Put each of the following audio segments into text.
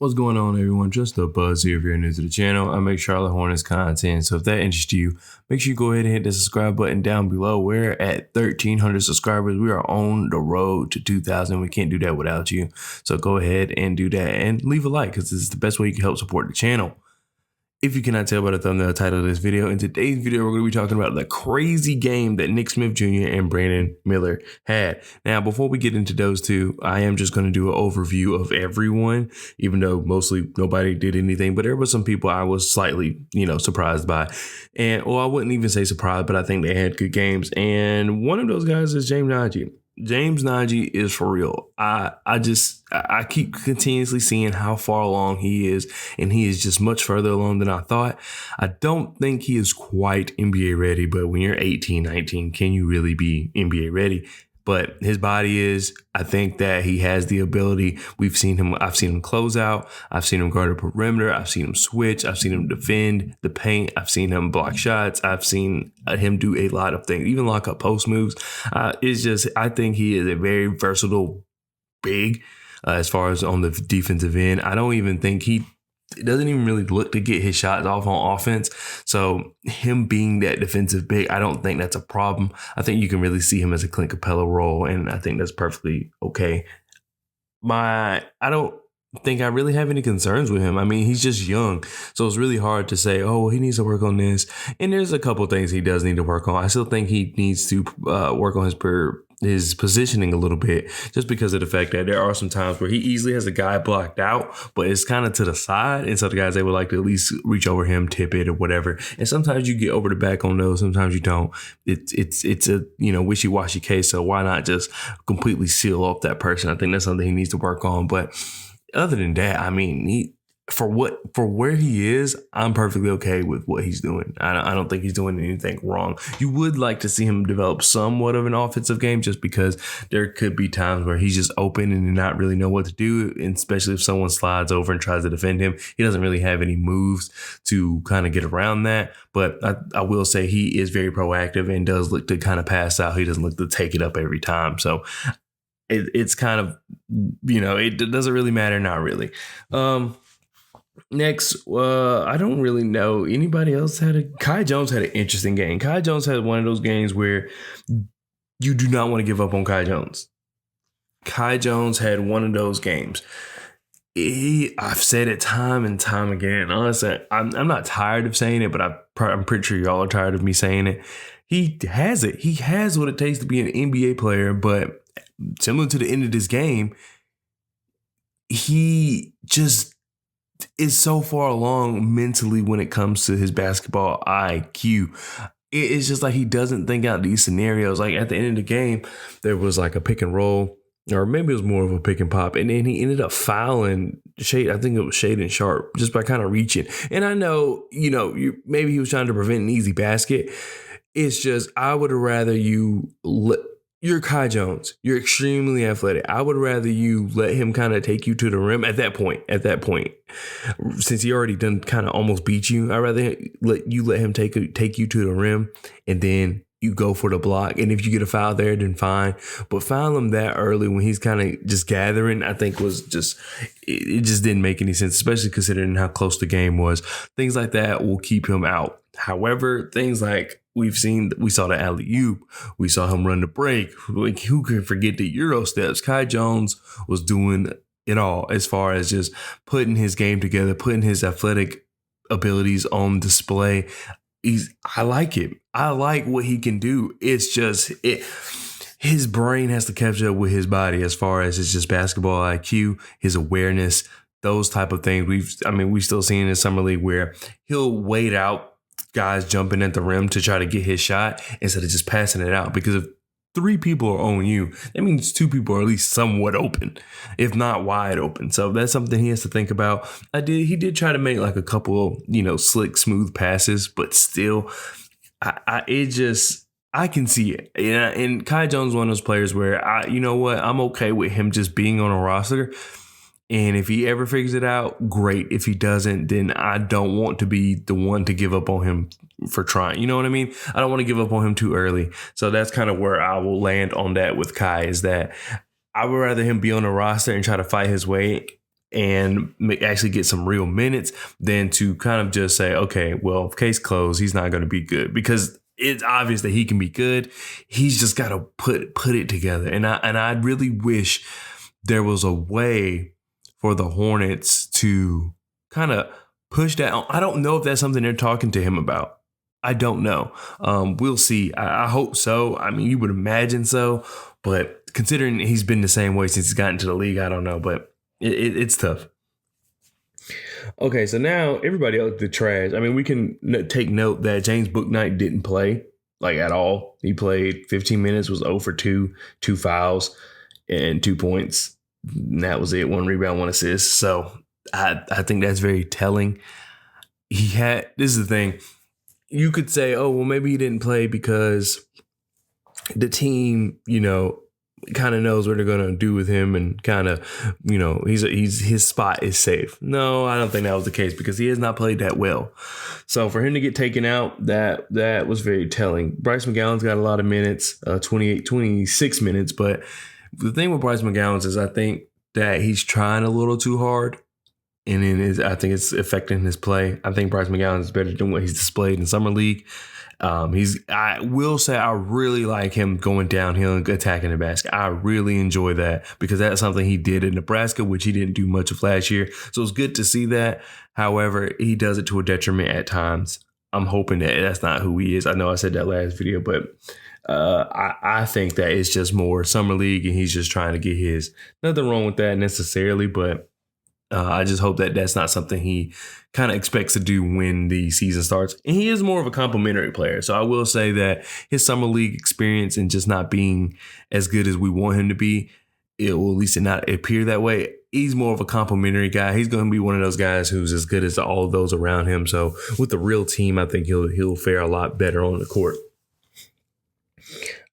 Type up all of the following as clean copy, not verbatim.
What's going on, everyone? Just a buzz here. If you're new to the channel, I make Charlotte Hornets content. So if that interests you, make sure you go ahead and hit the subscribe button down below. We're at 1,300 subscribers. We are on the road to 2,000. We can't do that without you. So go ahead and do that and leave a like, because this is the best way you can help support the channel. If you cannot tell by the thumbnail title of this video, in today's video, we're going to be talking about the crazy game that Nick Smith Jr. and Brandon Miller had. Now, before we get into those two, I am just going to do an overview of everyone, even though mostly nobody did anything. But there were some people I was slightly, surprised by. And, well, I wouldn't even say surprised, but I think they had good games. And one of those guys is James Nagy. James Nagy is for real. I keep continuously seeing how far along he is, and he is just much further along than I thought. I don't think he is quite NBA ready, but when you're 18, 19, can you really be NBA ready? But his body is. I think that he has the ability. I've seen him close out. I've seen him guard the perimeter. I've seen him switch. I've seen him defend the paint. I've seen him block shots. I've seen him do a lot of things, even lock up post moves. I think he is a very versatile big as far as on the defensive end. I don't even think he doesn't even really look to get his shots off on offense. So him being that defensive big, I don't think that's a problem. I think you can really see him as a Clint Capella role, and I think that's perfectly okay. I don't think I really have any concerns with him. I mean, he's just young, so it's really hard to say, oh, he needs to work on this. And there's a couple things he does need to work on. I still think he needs to work on his positioning a little bit, just because of the fact that there are some times where he easily has a guy blocked out, but it's kind of to the side. And so the guys, they would like to at least reach over him, tip it or whatever. And sometimes you get over the back on those. Sometimes you don't. It's a, wishy-washy case. So why not just completely seal off that person? I think that's something he needs to work on. But other than that, I mean, for where he is, I'm perfectly okay with what he's doing. I don't think he's doing anything wrong. You would like to see him develop somewhat of an offensive game, just because there could be times where he's just open and not really know what to do, and especially if someone slides over and tries to defend him. He doesn't really have any moves to kind of get around that. But I will say he is very proactive and does look to kind of pass out. He doesn't look to take it up every time. So it's kind of, it doesn't really matter. Not really. Next, I don't really know anybody else Kai Jones had an interesting game. Kai Jones had one of those games where you do not want to give up on Kai Jones. Kai Jones had one of those games. I've said it time and time again. Honestly, I'm not tired of saying it, but I'm pretty sure y'all are tired of me saying it. He has it. He has what it takes to be an NBA player, but similar to the end of this game, he just is so far along mentally when it comes to his basketball IQ. It's just like he doesn't think out these scenarios. Like at the end of the game, there was like a pick and roll, or maybe it was more of a pick and pop, and then he ended up fouling Shade. I think it was Shade and Sharp, just by kind of reaching. And I know, maybe he was trying to prevent an easy basket. It's just, I would rather you're Kai Jones. You're extremely athletic. I would rather you let him kind of take you to the rim at that point, since he already done kind of almost beat you. I'd rather let him take you to the rim, and then you go for the block. And if you get a foul there, then fine. But foul him that early when he's kind of just gathering, I think it just didn't make any sense, especially considering how close the game was. Things like that will keep him out. However, things like we saw the alley-oop, we saw him run the break. Who can forget the Euro steps? Kai Jones was doing it all as far as just putting his game together, putting his athletic abilities on display. I like it. I like what he can do. It's just his brain has to catch up with his body as far as it's just basketball IQ, his awareness, those type of things. We've still seen in Summer League where he'll wait out guys jumping at the rim to try to get his shot instead of just passing it out. Because if 3 people are on you, that means 2 people are at least somewhat open, if not wide open. So that's something he has to think about. He did try to make like a couple, slick, smooth passes, but still, I can see it. And Kai Jones is one of those players where I'm okay with him just being on a roster. And if he ever figures it out, great. If he doesn't, then I don't want to be the one to give up on him for trying. You know what I mean? I don't want to give up on him too early. So that's kind of where I will land on that with Kai, is that I would rather him be on the roster and try to fight his way and actually get some real minutes than to kind of just say, okay, well, case closed, he's not going to be good, because it's obvious that he can be good. He's just got to put it together. And I really wish there was a way for the Hornets to kind of push that on. I don't know if that's something they're talking to him about. I don't know. We'll see. I hope so. I mean, you would imagine so, but considering he's been the same way since he's gotten to the league, I don't know, but it's tough. Okay, so now everybody else, the trash. I mean, we can take note that James Bouknight didn't play like at all. He played 15 minutes, was 0 for 2, 2 fouls, and 2 points. And that was it. 1 rebound, 1 assist. So I think that's very telling. This is the thing. You could say, oh, well, maybe he didn't play because the team, kind of knows what they're going to do with him, and kind of, his spot is safe. No, I don't think that was the case, because he has not played that well. So for him to get taken out, that was very telling. Bryce McGowan's got a lot of minutes, 26 minutes. But the thing with Bryce McGowan is I think that he's trying a little too hard. And then I think it's affecting his play. I think Bryce McGowan is better than what he's displayed in Summer League. I will say I really like him going downhill and attacking the basket. I really enjoy that, because that's something he did in Nebraska, which he didn't do much of last year. So it's good to see that. However, he does it to a detriment at times. I'm hoping that that's not who he is. I know I said that last video, but I think that it's just more Summer League, and he's just trying to get his. Nothing wrong with that necessarily, but I just hope that that's not something he kind of expects to do when the season starts. And he is more of a complimentary player. So I will say that his Summer League experience and just not being as good as we want him to be, it will at least not appear that way. He's more of a complimentary guy. He's going to be one of those guys who's as good as all of those around him. So with the real team, I think he'll fare a lot better on the court.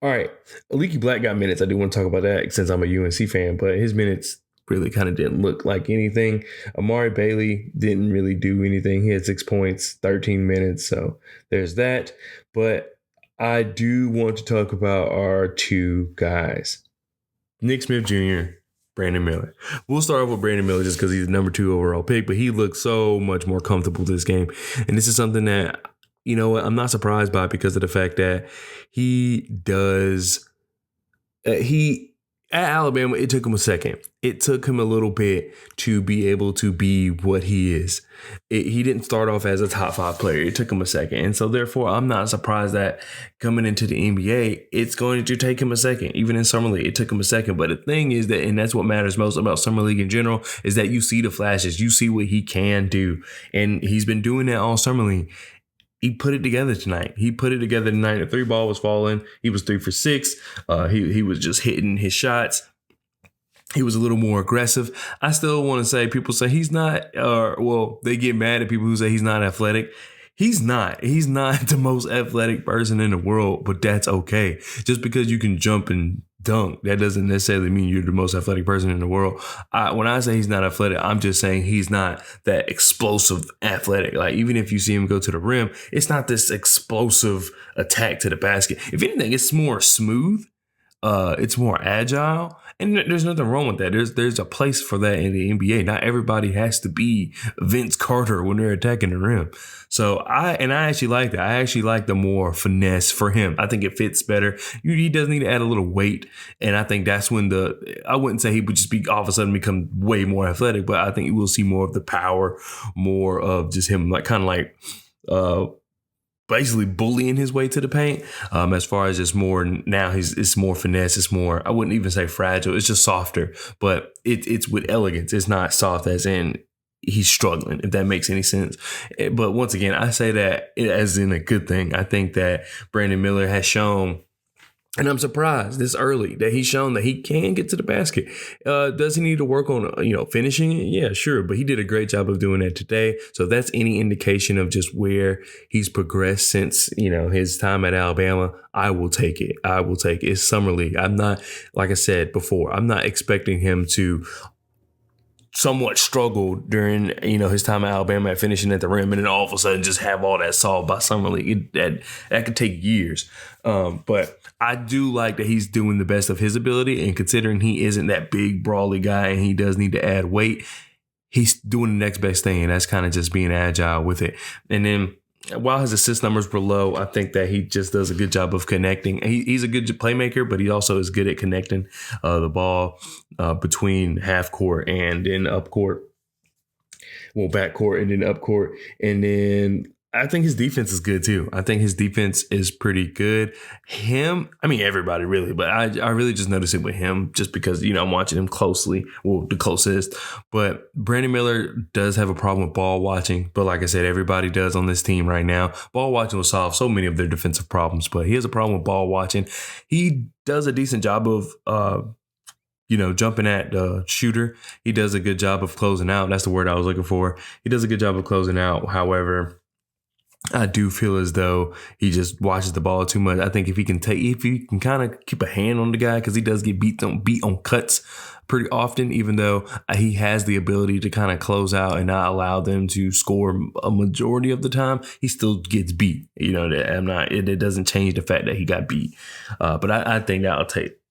All right. Leaky Black got minutes. I do want to talk about that since I'm a UNC fan, but his minutes really kind of didn't look like anything. Amari Bailey didn't really do anything. He had 6 points, 13 minutes. So there's that. But I do want to talk about our two guys, Nick Smith Jr., Brandon Miller. We'll start off with Brandon Miller just because he's the number 2 overall pick, but he looked so much more comfortable this game. And this is something that, I'm not surprised by, because of the fact that at Alabama, it took him a second. It took him a little bit to be able to be what he is. He didn't start off as a top 5 player. It took him a second. And so therefore, I'm not surprised that coming into the NBA, it's going to take him a second. Even in Summer League, it took him a second. But the thing is that, and that's what matters most about Summer League in general, is that you see the flashes. You see what he can do. And he's been doing that all Summer League. He put it together tonight. The 3-ball was falling. He was 3 for 6. He was just hitting his shots. He was a little more aggressive. I still want to say, people say he's not, they get mad at people who say he's not athletic. He's not. He's not the most athletic person in the world, but that's okay. Just because you can jump and dunk, that doesn't necessarily mean you're the most athletic person in the world. When I say he's not athletic, I'm just saying he's not that explosive athletic. Like, even if you see him go to the rim, it's not this explosive attack to the basket. If anything, it's more smooth. It's more agile. And there's nothing wrong with that. There's a place for that in the NBA. Not everybody has to be Vince Carter when they're attacking the rim. So I actually like that. I actually like the more finesse for him. I think it fits better. He does need to add a little weight. And I think that's when I wouldn't say he would just be all of a sudden become way more athletic, but I think you will see more of the power, more of just him basically bullying his way to the paint. As far as just more now, it's more finesse. It's more, I wouldn't even say fragile. It's just softer, but it's with elegance. It's not soft as in he's struggling, if that makes any sense. But once again, I say that as in a good thing. I think that Brandon Miller has shown, and I'm surprised this early, that he's shown that he can get to the basket. Does he need to work on, finishing it? Yeah, sure. But he did a great job of doing that today. So if that's any indication of just where he's progressed since, his time at Alabama, I will take it. It's Summer League. I'm not, like I said before, I'm not expecting him to somewhat struggled during, his time at Alabama at finishing at the rim, and then all of a sudden just have all that solved by Summer League. That could take years. But I do like that he's doing the best of his ability, and considering he isn't that big, brawly guy and he does need to add weight, he's doing the next best thing, and that's kind of just being agile with it. And then while his assist numbers were low, I think that he just does a good job of connecting. He's a good playmaker, but he also is good at connecting the ball between half court and then up court. Well, back court and then up court. And then I think his defense is good too. I think his defense is pretty good. Everybody really, but I really just noticed it with him just because, I'm watching him closely. Well, the closest. But Brandon Miller does have a problem with ball watching. But like I said, everybody does on this team right now. Ball watching will solve so many of their defensive problems. But he has a problem with ball watching. He does a decent job of jumping at the shooter. He does a good job of closing out. That's the word I was looking for. He does a good job of closing out. However, I do feel as though he just watches the ball too much. I think if he can kind of keep a hand on the guy, because he does get beat on cuts pretty often, even though he has the ability to kind of close out and not allow them to score a majority of the time, he still gets beat. It doesn't change the fact that he got beat. But I think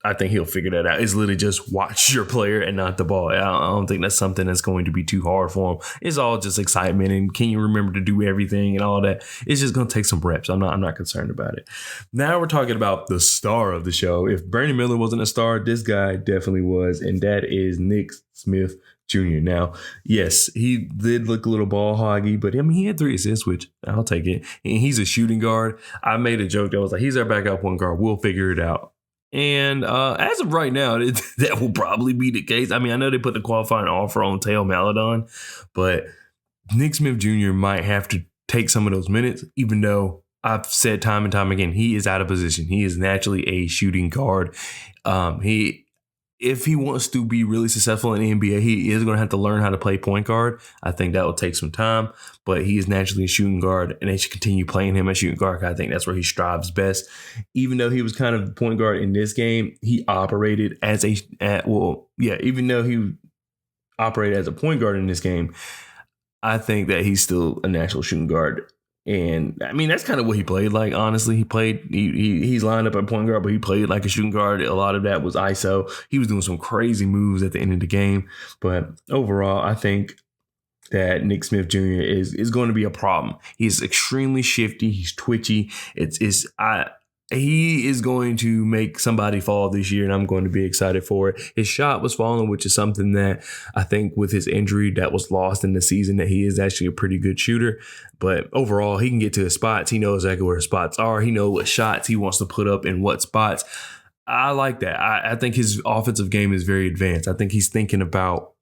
I think he'll figure that out. It's literally just watch your player and not the ball. I don't think that's something that's going to be too hard for him. It's all just excitement and can you remember to do everything and all that. It's just going to take some reps. I'm not concerned about it. Now we're talking about the star of the show. If Brandon Miller wasn't a star, this guy definitely was, and that is Nick Smith Jr. Now, yes, he did look a little ball hoggy, but he had 3 assists, which I'll take it. And he's a shooting guard. I made a joke that was like, he's our backup point guard. We'll figure it out. And as of right now, that will probably be the case. I know they put the qualifying offer on Teo Maledon, but Nick Smith Jr. might have to take some of those minutes, even though I've said time and time again, he is out of position. He is naturally a shooting guard. If he wants to be really successful in the NBA, he is going to have to learn how to play point guard. I think that will take some time, but he is naturally a shooting guard, and they should continue playing him as shooting guard. I think that's where he strives best. Even though he was kind of point guard in this game, he operated even though he operated as a point guard in this game, I think that he's still a natural shooting guard. And that's kind of what he played like, honestly. He's lined up at point guard, but he played like a shooting guard. A lot of that was ISO. He was doing some crazy moves at the end of the game. But overall, I think that Nick Smith Jr. is going to be a problem. He's extremely shifty. He's twitchy. He is going to make somebody fall this year, and I'm going to be excited for it. His shot was falling, which is something that I think with his injury that was lost in the season, that he is actually a pretty good shooter. But overall, he can get to his spots. He knows exactly where his spots are. He knows what shots he wants to put up in what spots. I like that. I think his offensive game is very advanced. I think he's thinking about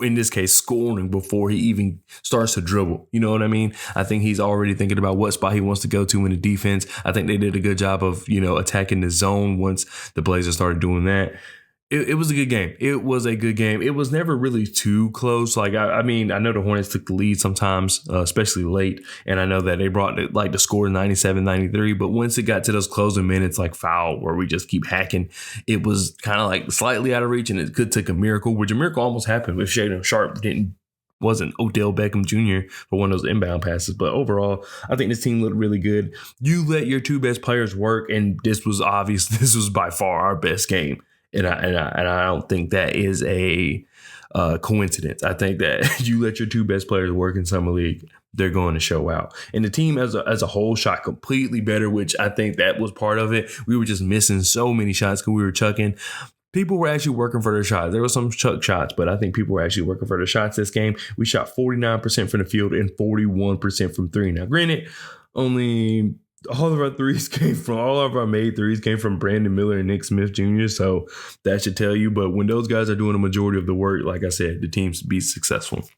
in this case, scoring before he even starts to dribble. You know what I mean? I think he's already thinking about what spot he wants to go to in the defense. I think they did a good job of, attacking the zone once the Blazers started doing that. It was a good game. It was a good game. It was never really too close. Like, I know the Hornets took the lead sometimes, especially late. And I know that they brought the score 97-93. But once it got to those closing minutes, like foul, where we just keep hacking, it was kind of like slightly out of reach. And it could take a miracle, which a miracle almost happened if Shaedon Sharpe wasn't Odell Beckham Jr. for one of those inbound passes. But overall, I think this team looked really good. You let your 2 best players work. And this was obvious. This was by far our best game. And I don't think that is a coincidence. I think that you let your 2 best players work in Summer League, they're going to show out. And the team as a whole shot completely better, which I think that was part of it. We were just missing so many shots because we were chucking. People were actually working for their shots. There were some chuck shots, but I think people were actually working for their shots this game. We shot 49% from the field and 41% from 3. Now, granted, only all of our made threes came from Brandon Miller and Nick Smith Jr. So that should tell you. But when those guys are doing a majority of the work, like I said, the teams be successful.